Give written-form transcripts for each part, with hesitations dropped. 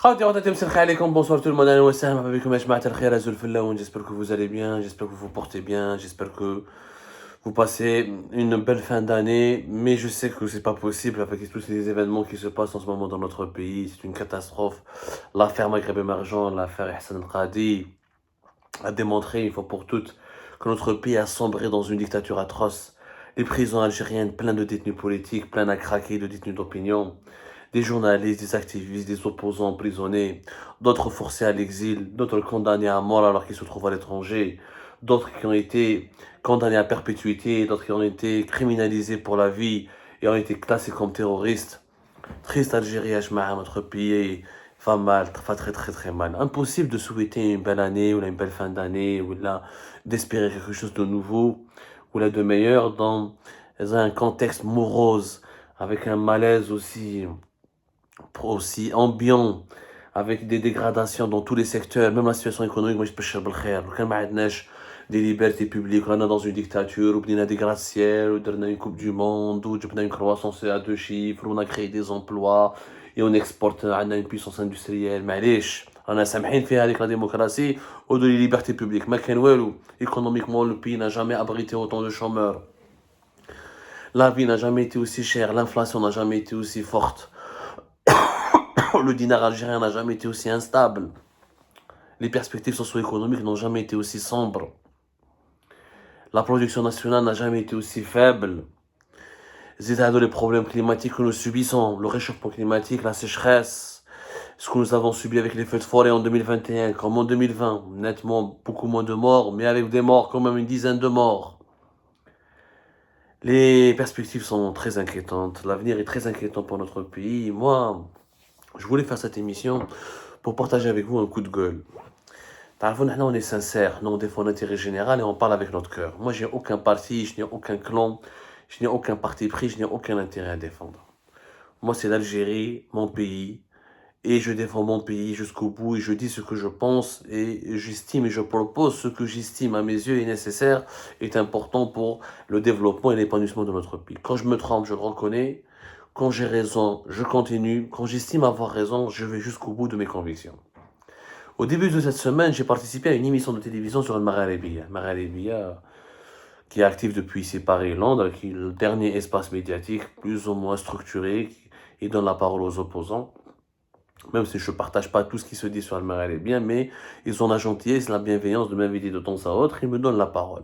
Bonsoir tout le monde, j'espère que vous allez bien, j'espère que vous vous portez bien, j'espère que vous passez une belle fin d'année, mais je sais que c'est pas possible avec tous les événements qui se passent en ce moment dans notre pays, c'est une catastrophe. L'affaire Maghreb émergent, l'affaire Hassan al-Qadi a démontré une fois pour toutes que notre pays a sombré dans une dictature atroce. Les prisons algériennes pleines de détenus politiques, pleines à craquer de détenus d'opinion. Des journalistes, des activistes, des opposants emprisonnés, d'autres forcés à l'exil, d'autres condamnés à mort alors qu'ils se trouvent à l'étranger, d'autres qui ont été condamnés à perpétuité, d'autres qui ont été criminalisés pour la vie et ont été classés comme terroristes. Triste Algérie, Ajma'a, notre pays va mal, va très très très mal. Impossible de souhaiter une belle année ou une belle fin d'année ou là d'espérer quelque chose de nouveau ou là de meilleur dans un contexte morose avec un malaise aussi ambiant, avec des dégradations dans tous les secteurs, même la situation économique. Moi, je peux chercher le khair, des libertés publiques, on est dans une dictature, on a des gratte-ciel, on a une coupe du monde, on a une croissance à 2 chiffres, on a créé des emplois, et on exporte, on a une puissance industrielle, معليش رانا سامحين فيها avec la démocratie ou de les libertés publiques. ما كان والو. Économiquement, le pays n'a jamais abrité autant de chômeurs. La vie n'a jamais été aussi chère, l'inflation n'a jamais été aussi forte. Le dinar algérien n'a jamais été aussi instable. Les perspectives socio-économiques n'ont jamais été aussi sombres. La production nationale n'a jamais été aussi faible. Les problèmes climatiques que nous subissons, le réchauffement climatique, la sécheresse, ce que nous avons subi avec les feux de forêt en 2021, comme en 2020, nettement beaucoup moins de morts, mais avec des morts, quand même une dizaine de morts. Les perspectives sont très inquiétantes. L'avenir est très inquiétant pour notre pays. Moi, je voulais faire cette émission pour partager avec vous un coup de gueule. On est sincère, nous on défend l'intérêt général et on parle avec notre cœur. Moi, j'ai aucun parti, je n'ai aucun clan, je n'ai aucun parti pris, je n'ai aucun intérêt à défendre. Moi, c'est l'Algérie, mon pays, et je défends mon pays jusqu'au bout et je dis ce que je pense et j'estime et je propose ce que j'estime à mes yeux est nécessaire, est important pour le développement et l'épanouissement de notre pays. Quand je me trompe, je le reconnais. Quand j'ai raison, je continue. Quand j'estime avoir raison, je vais jusqu'au bout de mes convictions. Au début de cette semaine, j'ai participé à une émission de télévision sur le Maghrébia. Maghrébia, qui est actif depuis ici Paris-Londres, qui est le dernier espace médiatique plus ou moins structuré, qui donne la parole aux opposants. Même si je ne partage pas tout ce qui se dit sur le Maghrébien, mais ils ont la gentillesse, la bienveillance de m'inviter de temps à autre, ils me donnent la parole.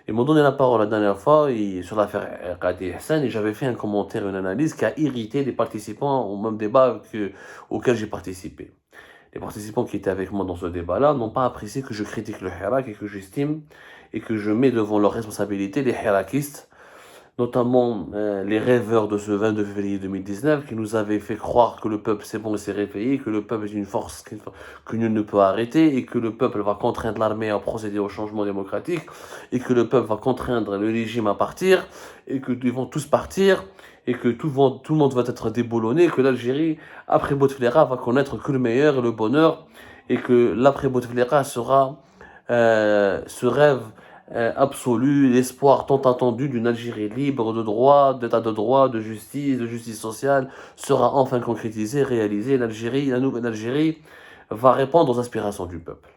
Ils m'ont donné la parole la dernière fois sur l'affaire Qadi Hassan et j'avais fait un commentaire, une analyse qui a irrité les participants au même débat auquel j'ai participé. Les participants qui étaient avec moi dans ce débat-là n'ont pas apprécié que je critique le Hirak et que j'estime et que je mets devant leurs responsabilités les Hirakistes, notamment les rêveurs de ce 22 février 2019 qui nous avaient fait croire que le peuple c'est bon et s'est réveillé, que le peuple est une force que nul ne peut arrêter et que le peuple va contraindre l'armée à procéder au changement démocratique et que le peuple va contraindre le régime à partir et que ils vont tous partir et que tout le monde va être déboulonné, que l'Algérie, après Bouteflika, va connaître que le meilleur et le bonheur et que l'après Bouteflika sera ce rêve absolu, l'espoir tant attendu d'une Algérie libre de droit, d'état de droit, de justice sociale, sera enfin concrétisé, réalisé. La nouvelle Algérie, va répondre aux aspirations du peuple.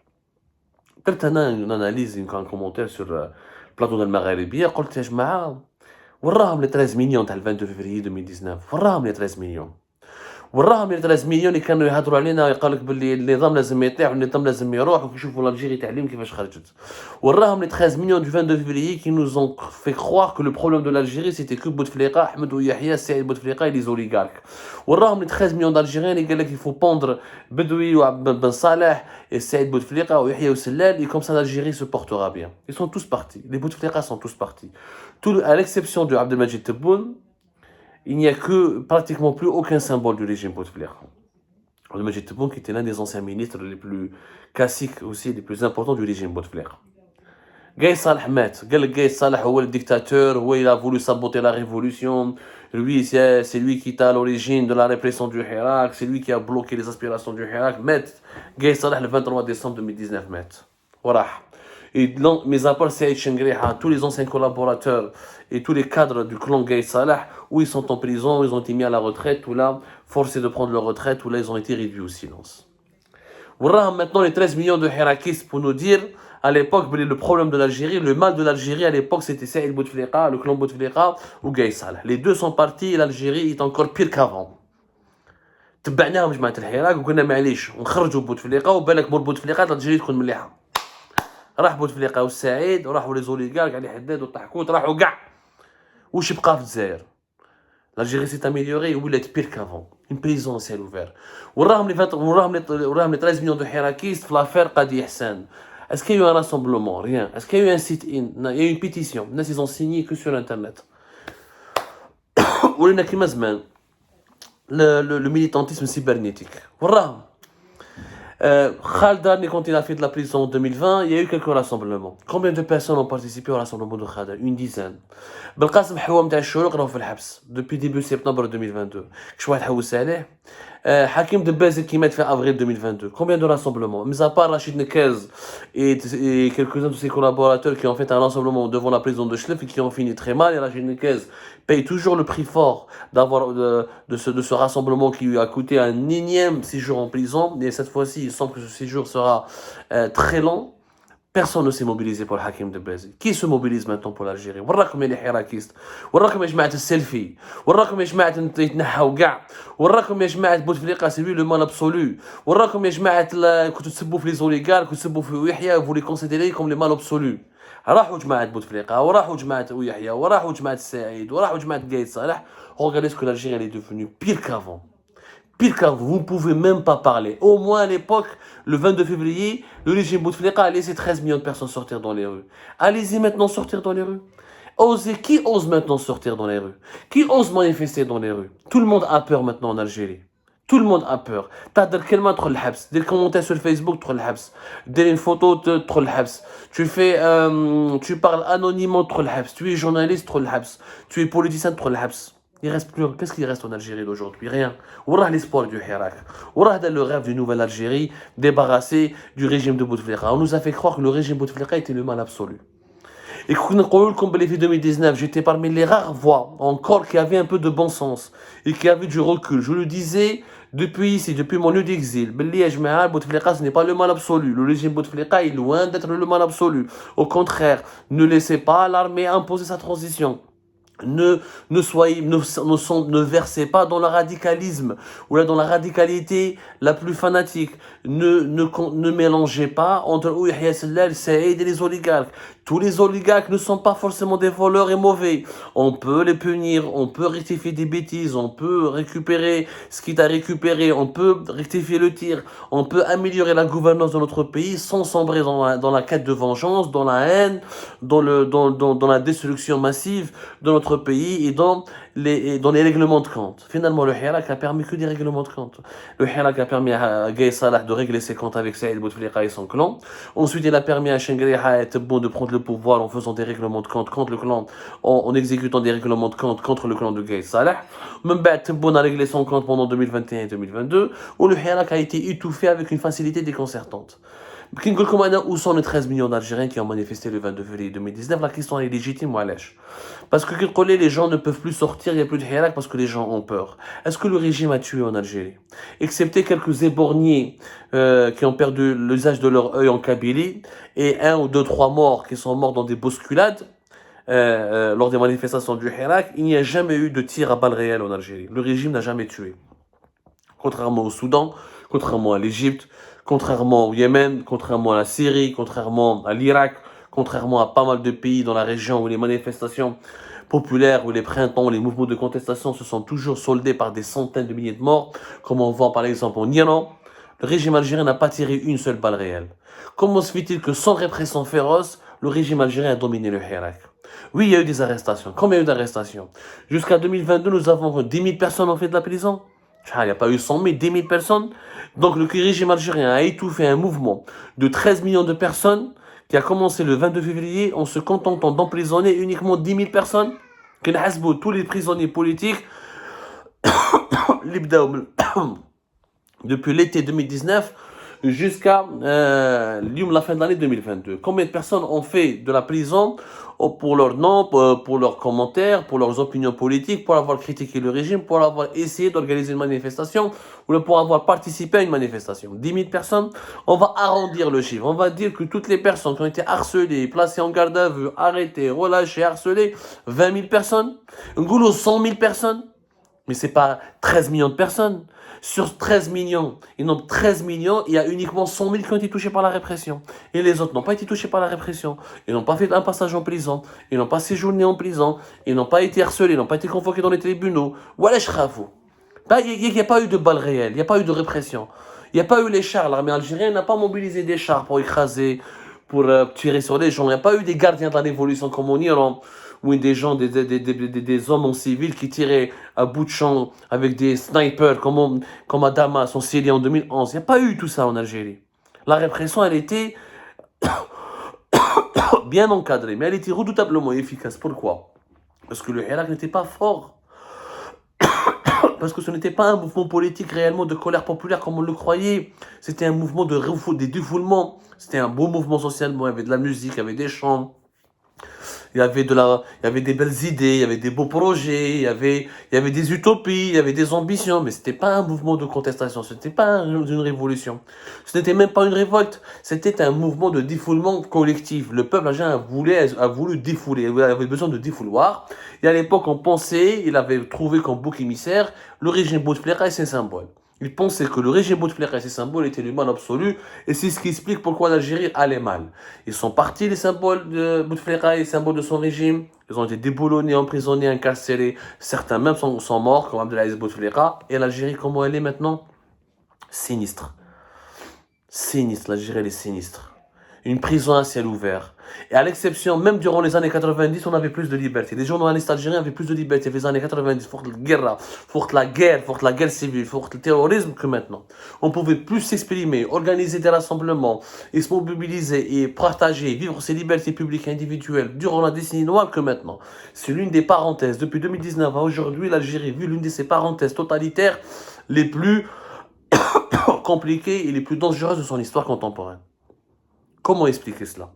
قلت أنا une analyse, un commentaire sur le plateau de Maghrébia, قلت يا جماعة وراهم les 13 millions تاع 22 février 2019 وراهم les 13 millions وراهم لي 13 مليون اللي كانوا يهضروا علينا ويقول لك باللي النظام لازم يطيح والنظام لازم يروح وكيشوفوا الجيري تعليم كيفاش خرجت وراهم لي 13 millions du 22 février qui nous ont fait croire que le problème de l'Algérie c'était que Bouteflika, Ahmed Yahya, Saïd Bouteflika et les oligarques. وراهم لي 13 millions d'Algériens اللي قال لك il faut pendre Bedoui ou Ben Saleh et Saïd Bouteflika ou Yahya Oussellal et comme ça l'Algérie se portera bien. Ils sont tous partis, les Bouteflika sont tous partis. À l'exception de Abdelmajid Tebboune, il n'y a que pratiquement plus aucun symbole du régime Bouteflika. Abdelmajid Tebboune qui était l'un des anciens ministres les plus classiques aussi, les plus importants du régime Bouteflika. Gaï Salah مات, قال لك Gaï Salah هو le dictateur, il a voulu saboter la révolution, lui c'est lui qui est à l'origine de la répression du Hirak, c'est lui qui a bloqué les aspirations du Hirak, مات Gaï Salah le 23 décembre 2019 مات. وراح. Et mis à part Saïd Chengriha, tous les anciens collaborateurs et tous les cadres du clan Gaïd Salah, où ils sont en prison, ils ont été mis à la retraite, ou là, forcés de prendre leur retraite, ou là, ils ont été réduits au silence. Voilà maintenant les 13 millions de hirakistes pour nous dire, à l'époque, le problème de l'Algérie, le mal de l'Algérie à l'époque, c'était Saïd Bouteflika, le clan Bouteflika ou Gaïd Salah. Les deux sont partis et l'Algérie est encore pire qu'avant. تبعناهم جماعة الحراك وقلنا معليش ونخرجوا بوتفليقة وبالك مور بوتفليقة الجزائر تكون مليحة. راح بوتفليقة والسعيد وراحوا لي زوليغارك علي حداد والطحكوت راحوا كاع. وش بقى في الجزائر؟ l'Algérie s'est améliorée ou il est pire qu'avant. Une prison en ciel ouvert. وراهم les 13 millions de hirakistes في l'affaire Qadi Hassan. Est-ce qu'il y a eu un rassemblement? Rien. Est-ce qu'il y a eu un sit-in? Il y a eu une pétition. Ils ont signé que sur Internet. ولنا كيما زمان le militantisme cybernétique. Voilà. Khaled Darni, quand il a fait de la prison en 2020, il y a eu quelques rassemblements. Combien de personnes ont participé au rassemblement de Khaled? Une dizaine. Belqasem Houam تاع الشروق راهو في الحبس depuis début septembre 2022. كش واحد حوس عليه. Hakim Debbazi qui met fin avril 2022. Combien de rassemblements? Mis à part Rachid Nekez et quelques-uns de ses collaborateurs qui ont fait un rassemblement devant la prison de Chlef et qui ont fini très mal. Et Rachid Nekez paye toujours le prix fort de ce rassemblement qui lui a coûté un énième séjour en prison. Et cette fois-ci, il semble que ce séjour sera très long. Personne ne s'est mobilisé pour le Hakim Debbazi. Qui se mobilise maintenant pour l'Algérie? وراكم يا الحراكيست، وراكم يا جماعة السيلفي، وراكم يا جماعة يتنحوا كاع، وراكم يا جماعة بوتفليقة سي لو مان ابسولو، وراكم يا جماعة كنتوا تسبوا في لي زوليغارك وتسبوا في يحيى وفولي كونسيديري كوم لي مان ابسولو. راحوا جماعة بوتفليقة وراحوا جماعة يحيى وراحوا جماعة السعيد وراحوا جماعة قايد صالح. Regardez ce que l'Algérie est devenue pire qu'avant. Pire qu'avant, vous ne pouvez même pas parler. Au moins à l'époque, le 22 février, le régime Bouteflika a laissé 13 millions de personnes sortir dans les rues. Allez-y maintenant sortir dans les rues. Osez, qui ose maintenant sortir dans les rues? Qui ose manifester dans les rues? Tout le monde a peur maintenant en Algérie. Tout le monde a peur. T'as كلمة تدخل الحبس. Dès le commentaire sur Facebook تدخل الحبس. Dès une photo تدخل الحبس. Tu parles anonymement تدخل الحبس. Tu es journaliste تدخل الحبس. Tu es politicien تدخل الحبس. Il reste plus. Qu'est-ce qu'il reste en Algérie d'aujourd'hui? Rien. Ourah l'espoir du Hirak. Ourah le rêve d'une nouvelle Algérie débarrassée du régime de Bouteflika. On nous a fait croire que le régime Bouteflika était le mal absolu. Et comme Béléfi 2019, j'étais parmi les rares voix encore qui avaient un peu de bon sens et qui avaient du recul. Je le disais depuis ici, depuis mon lieu d'exil. Bouteflika, ce n'est pas le mal absolu. Le régime Bouteflika est loin d'être le mal absolu. Au contraire, ne laissez pas l'armée imposer sa transition. Ne versez pas dans le radicalisme ou là dans la radicalité la plus fanatique. Ne mélangez pas entre Yahya Sellal, Saïd et les oligarques. Tous les oligarques ne sont pas forcément des voleurs et mauvais. On peut les punir, on peut rectifier des bêtises, on peut récupérer ce qui t'a récupéré, on peut rectifier le tir, on peut améliorer la gouvernance de notre pays sans sombrer dans la quête de vengeance, dans la haine, dans la destruction massive de notre pays et dans les règlements de compte. Finalement, le Hirak a permis que des règlements de compte. Le Hirak a permis à Gaïd Salah de régler ses comptes avec Saïd Bouteflika et son clan. Ensuite, il a permis à Chengriha et Tebboune de prendre le pouvoir en faisant des règlements de compte contre le clan, en exécutant des règlements de compte contre le clan de Gaïd Salah. Même Tebboune a réglé son compte pendant 2021 et 2022, où le Hirak a été étouffé avec une facilité déconcertante. Où sont les 13 millions d'Algériens qui ont manifesté le 22 février 2019? La question est légitime, Walech. Parce que les gens ne peuvent plus sortir, il n'y a plus de hirak parce que les gens ont peur. Est-ce que le régime a tué en Algérie? Excepté quelques éborgnés qui ont perdu l'usage de leur œil en Kabylie et 1 ou 2, 3 morts qui sont morts dans des bousculades lors des manifestations du Hirak, il n'y a jamais eu de tir à balles réelles en Algérie. Le régime n'a jamais tué. Contrairement au Soudan, contrairement à l'Égypte, contrairement au Yémen, contrairement à la Syrie, contrairement à l'Irak, contrairement à pas mal de pays dans la région où les manifestations populaires, où les printemps, où les mouvements de contestation se sont toujours soldés par des centaines de milliers de morts, comme on voit par exemple en Iran, le régime algérien n'a pas tiré une seule balle réelle. Comment se fait-il que sans répression féroce, le régime algérien a dominé le Hirak? Oui, il y a eu des arrestations. Combien il y a eu d'arrestations? Jusqu'à 2022, nous avons 10 000 personnes ont fait de la prison. Il n'y a pas eu 100 000, 10 000 personnes. Donc le régime algérien a étouffé un mouvement de 13 millions de personnes qui a commencé le 22 février en se contentant d'emprisonner uniquement 10 000 personnes. Tous les prisonniers politiques, depuis l'été 2019, jusqu'à la fin de l'année 2022. Combien de personnes ont fait de la prison pour leur nom, pour leurs commentaires, pour leurs opinions politiques, pour avoir critiqué le régime, pour avoir essayé d'organiser une manifestation ou pour avoir participé à une manifestation. 10 000 personnes, on va arrondir le chiffre. On va dire que toutes les personnes qui ont été harcelées, placées en garde à vue, arrêtées, relâchées, harcelées, 20 000 personnes, un goulot 100 000 personnes. Mais c'est pas 13 millions de personnes. Sur 13 millions, il nombre 13 millions, il y a uniquement 100 000 qui ont été touchés par la répression. Et les autres n'ont pas été touchés par la répression. Ils n'ont pas fait un passage en prison. Ils n'ont pas séjourné en prison. Ils n'ont pas été harcelés. Ils n'ont pas été convoqués dans les tribunaux. Voilà, je ravoue. Il n'y a pas eu de balles réelles. Il n'y a pas eu de répression. Il n'y a pas eu les chars. L'armée algérienne n'a pas mobilisé des chars pour écraser, pour tirer sur les gens. Il n'y a pas eu des gardiens de la révolution comme en Iran, ou des gens, des hommes en civil qui tiraient à bout de champ avec des snipers comme à Damas, en Syrie en 2011. Il n'y a pas eu tout ça en Algérie. La répression, elle était bien encadrée, mais elle était redoutablement efficace. Pourquoi? Parce que le Hirak n'était pas fort. Parce que ce n'était pas un mouvement politique réellement de colère populaire comme on le croyait. C'était un mouvement des défoulements. C'était un beau mouvement socialement. Il y avait de la musique, il y avait des chants. Il y avait des belles idées, il y avait des beaux projets, il y avait des utopies, il y avait des ambitions, mais c'était pas un mouvement de contestation, c'était pas une révolution. Ce n'était même pas une révolte, c'était un mouvement de défoulement collectif. Le peuple algérien a voulu défouler, il avait besoin de défouloir. Et à l'époque, on pensait, il avait trouvé comme bouc émissaire le régime Bouteflika et ses symboles. Il pensait que le régime Bouteflika et ses symboles étaient le mal absolu, et c'est ce qui explique pourquoi l'Algérie allait mal. Ils sont partis, les symboles de Bouteflika et les symboles de son régime. Ils ont été déboulonnés, emprisonnés, incarcérés. Certains même sont morts, comme Abdelaziz Bouteflika. Et l'Algérie, comment elle est maintenant? Sinistre. Sinistre, l'Algérie, elle est sinistre. Une prison à ciel ouvert. Et à l'exception, même durant les années 90, on avait plus de liberté. Les journalistes algériens avaient plus de liberté les années 90, pour la guerre civile, pour le terrorisme que maintenant. On pouvait plus s'exprimer, organiser des rassemblements, et se mobiliser, et partager, vivre ses libertés publiques et individuelles durant la décennie noire que maintenant. C'est l'une des parenthèses. Depuis 2019 à aujourd'hui, l'Algérie vit l'une de ces parenthèses totalitaires les plus compliquées et les plus dangereuses de son histoire contemporaine. Comment expliquer cela?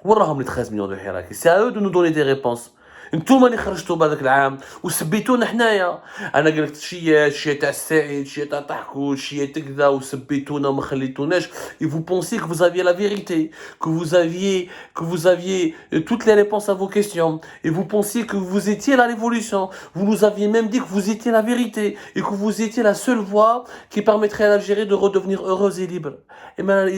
وراهم les 13 millions de Hirak. C'est à eux de nous donner des réponses. انتوما اللي خرجتوا بهذاك العام وسبيتونا حنايا. انا قلت شي تاع السعيد شي تاع طحكو شي كذا وسبيتونا وما خليتوناش. Et vous pensiez que vous aviez la vérité, que vous aviez toutes les réponses à vos questions, et vous pensiez que vous étiez la révolution. Vous nous aviez même dit que vous étiez la vérité et que vous étiez la seule voie qui permettrait à l'Algérie de redevenir heureuse et libre. Et maintenant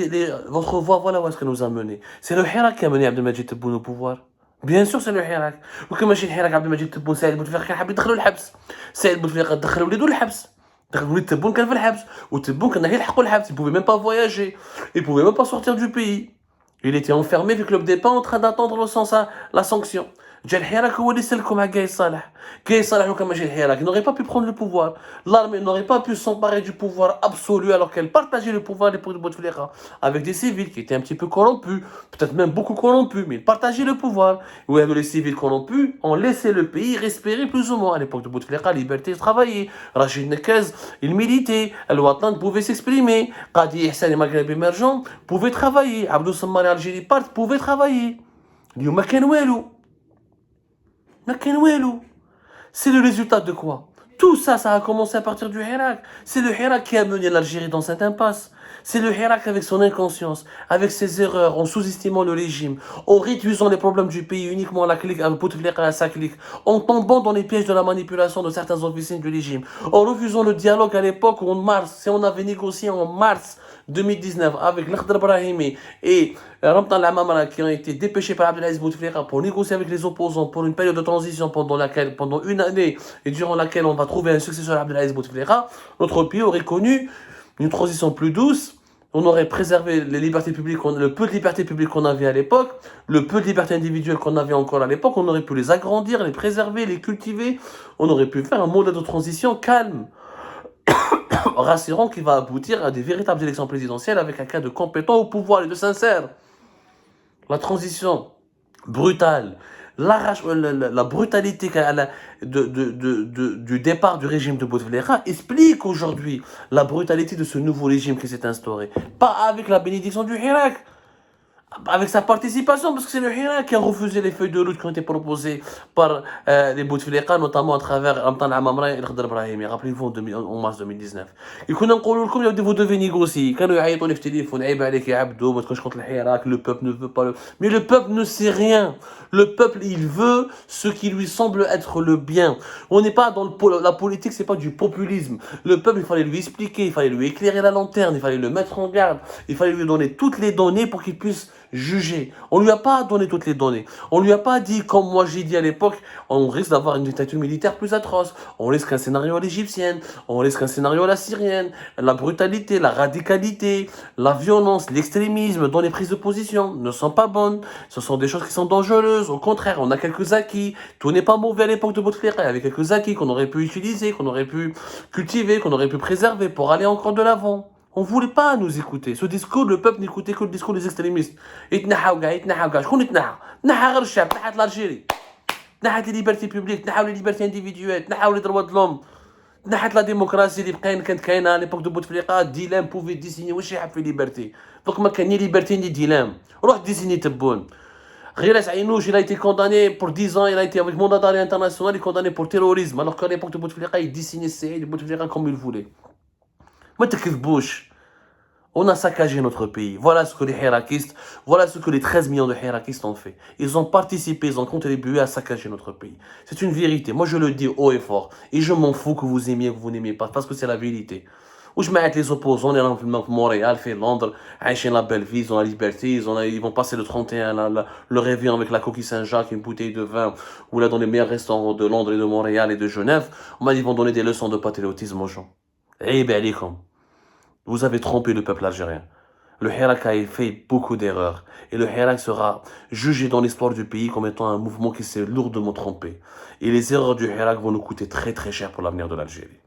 votre voie, voilà où est-ce qu'elle nous a mené. C'est le Hirak qui a mené Abdelmadjid Tebboune au pouvoir. Bien sûr c'est le Hirak. وكان ماشي الحراك عبد المجيد تبون سعيد بوتفليقه كان حاب يدخلوا الحبس. سعيد بوتفليقه دخل وليدو الحبس. دخل وليد تبون كان في الحبس وتبون كان يلحقوا الحبس. Il pouvait même pas voyager. Il pouvait même pas sortir du pays. Il était enfermé avec le départ en train d'attendre la sanction. جا الحراك هو اللي سلكوا مع قايس صالح. قايس صالح وكان ماشي الحراك, il n'aurait pas pu prendre le pouvoir. L'armée n'aurait pas pu s'emparer du pouvoir absolu alors qu'elle partageait le pouvoir de Bouteflika avec des civils qui étaient un petit peu corrompus, peut-être même beaucoup corrompus, mais ils partageaient le pouvoir. Oui, les civils corrompus ont laissé le pays respirer plus ou moins. À l'époque de Bouteflika, liberté de travailler. Rachid Nekez, il militait. Al-Watan pouvait s'exprimer. Qadi Ihsan et Maghreb émergent pouvaient travailler. Abdou Sammar et Algérie Part pouvaient travailler. اليوم كان والو. C'est le résultat de quoi? Tout ça, ça a commencé à partir du Hirak. C'est le Hirak qui a mené l'Algérie dans cette impasse. C'est le Hirak avec son inconscience, avec ses erreurs, en sous-estimant le régime, en réduisant les problèmes du pays uniquement à la clique, à Bouteflika, à sa clique, en tombant dans les pièges de la manipulation de certains officiers du régime, en refusant le dialogue à l'époque où en mars, si on avait négocié en mars 2019 avec l'Akhdar Brahimi et Ramtan Al-Amamara qui ont été dépêchés par Abdelaziz Bouteflika pour négocier avec les opposants pour une période de transition pendant une année et durant laquelle on va trouver un successeur à Abdelaziz Bouteflika, notre pays aurait connu une transition plus douce. On aurait préservé les libertés publiques, le peu de libertés publiques qu'on avait à l'époque, le peu de libertés individuelles qu'on avait encore à l'époque, on aurait pu les agrandir, les préserver, les cultiver. On aurait pu faire un modèle de transition calme, rassurant, qui va aboutir à des véritables élections présidentielles avec un cas de compétent au pouvoir et de sincère. La transition brutale, la brutalité du départ du régime de Bouteflika explique aujourd'hui la brutalité de ce nouveau régime qui s'est instauré. Pas avec la bénédiction du Hirak, avec sa participation, parce que c'est le Hirak qui a refusé les feuilles de route qui ont été proposées par les Bouteflika, notamment à travers Amtan Amamra et Khadr Brahimi. Rappelez-vous en mars 2019. Et qu'on a dit vous devez négocier. Quand ils ont dit téléphone, le peuple ne veut pas. Mais le peuple ne sait rien. Le peuple, il veut ce qui lui semble être le bien. On n'est pas dans la politique, c'est pas du populisme. Le peuple, il fallait lui expliquer, il fallait lui éclairer la lanterne, il fallait le mettre en garde, il fallait lui donner toutes les données pour qu'il puisse juger. On lui a pas donné toutes les données. On lui a pas dit, comme moi j'ai dit à l'époque, on risque d'avoir une dictature militaire plus atroce. On risque un scénario à l'égyptienne, on risque un scénario à la syrienne, la brutalité, la radicalité, la violence, l'extrémisme dans les prises de position ne sont pas bonnes. Ce sont des choses qui sont dangereuses. Au contraire, on a quelques acquis. Tout n'est pas mauvais à l'époque de Bouteflika. Il y avait quelques acquis qu'on aurait pu utiliser, qu'on aurait pu cultiver, qu'on aurait pu préserver pour aller encore de l'avant. On ne voulait pas nous écouter. Ce discours, le peuple n'écoutait que le discours des extrémistes. شكون يتنحى؟ تنحى غير الشعب، تنحت l'Algérie. تنحت les libertés publiques, تنحاو les libertés individuelles, تنحاو les droits de l'homme. تنحت la démocratie اللي كانت كاينه à l'époque de Bouteflika. Dilem pouvait désigner واش يحب في liberté. Donc ما كان ni liberté ni dilemme. روح désigner تبون. Ghilas Aïnouch, il a été condamné pour 10 ans, il a été avec mandat d'arrêt international, il est condamné pour terrorisme, alors qu'à l'époque de Bouteflika, il dessinait Saïd Bouteflika comme il voulait. On a saccagé notre pays. Voilà ce que les Hirakistes, voilà ce que les 13 millions de Hirakistes ont fait. Ils ont participé, ils ont contribué à saccager notre pays. C'est une vérité. Moi, je le dis haut et fort. Et je m'en fous que vous aimiez ou que vous n'aimiez pas, parce que c'est la vérité. Où je mets les opposants, les gens de Montréal, fait Londres, Aïchen la belle vie, ils ont la liberté, ils vont passer le 31, le réveillon avec la coquille Saint-Jacques, une bouteille de vin, ou là dans les meilleurs restaurants de Londres et de Montréal et de Genève. Ils vont donner des leçons de patriotisme aux gens. Eh ben, allez, comme. Vous avez trompé le peuple algérien. Le Hirak a fait beaucoup d'erreurs. Et le Hirak sera jugé dans l'histoire du pays comme étant un mouvement qui s'est lourdement trompé. Et les erreurs du Hirak vont nous coûter très très cher pour l'avenir de l'Algérie.